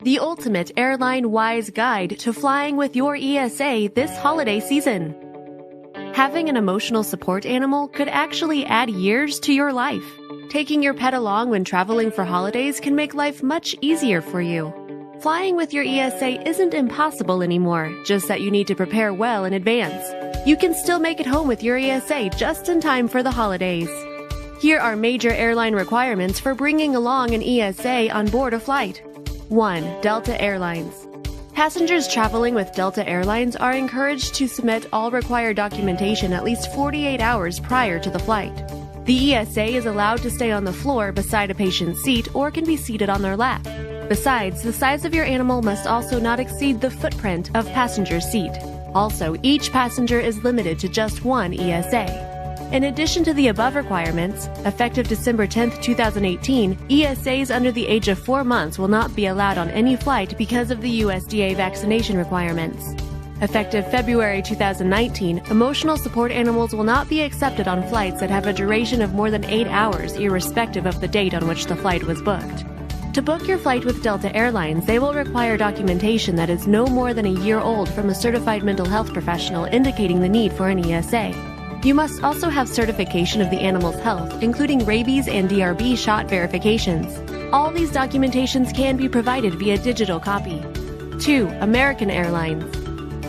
the ultimate airline-wise guide to flying with your ESA this holiday season. Having an emotional support animal could actually add years to your life. Taking your pet along when traveling for holidays can make life much easier for you. Flying with your ESA isn't impossible anymore, just that you need to prepare well in advance. You can still make it home with your ESA just in time for the holidays. Here are major airline requirements for bringing along an ESA on board a flight. 1. Delta Airlines. Passengers traveling with Delta Airlines are encouraged to submit all required documentation at least 48 hours prior to the flight. The ESA is allowed to stay on the floor beside a patient's seat or can be seated on their lap. Besides, the size of your animal must also not exceed the footprint of passenger's seat. Also, each passenger is limited to just one ESA. In addition to the above requirements, effective December 10, 2018, ESAs under the age of 4 months will not be allowed on any flight because of the USDA vaccination requirements. Effective February 2019, emotional support animals will not be accepted on flights that have a duration of more than 8 hours, irrespective of the date on which the flight was booked. To book your flight with Delta Airlines, they will require documentation that is no more than a year old from a certified mental health professional indicating the need for an ESA. You must also have certification of the animal's health, including rabies and DRB shot verifications. All these documentations can be provided via digital copy. 2. American Airlines.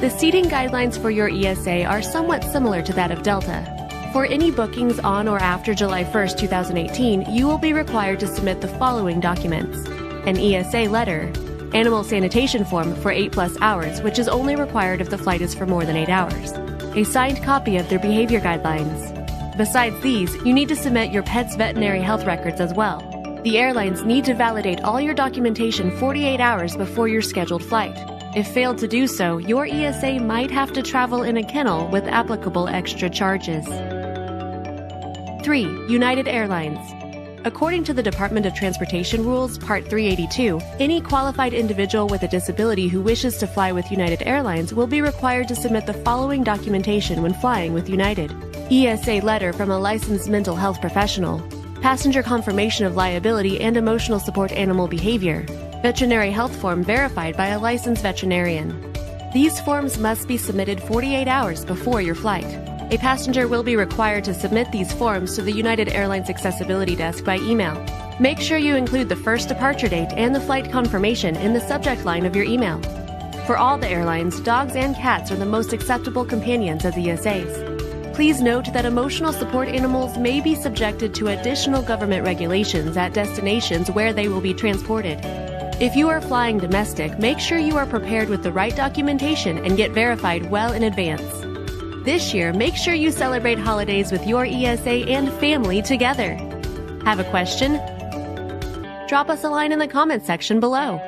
The seating guidelines for your ESA are somewhat similar to that of Delta. For any bookings on or after July 1, 2018, you will be required to submit the following documents: an ESA letter, animal sanitation form for 8+ hours, which is only required if the flight is for more than 8 hours, a signed copy of their behavior guidelines. Besides these, you need to submit your pet's veterinary health records as well. The airlines need to validate all your documentation 48 hours before your scheduled flight. If failed to do so, your ESA might have to travel in a kennel with applicable extra charges. 3. United Airlines. According to the Department of Transportation Rules, Part 382, any qualified individual with a disability who wishes to fly with United Airlines will be required to submit the following documentation when flying with United: ESA letter from a licensed mental health professional, passenger confirmation of liability and emotional support animal behavior, veterinary health form verified by a licensed veterinarian. These forms must be submitted 48 hours before your flight. A passenger will be required to submit these forms to the United Airlines Accessibility Desk by email. Make sure you include the first departure date and the flight confirmation in the subject line of your email. For all the airlines, dogs and cats are the most acceptable companions as ESAs. Please note that emotional support animals may be subjected to additional government regulations at destinations where they will be transported. If you are flying domestic, make sure you are prepared with the right documentation and get verified well in advance. This year, make sure you celebrate holidays with your ESA and family together. Have a question? Drop us a line in the comments section below.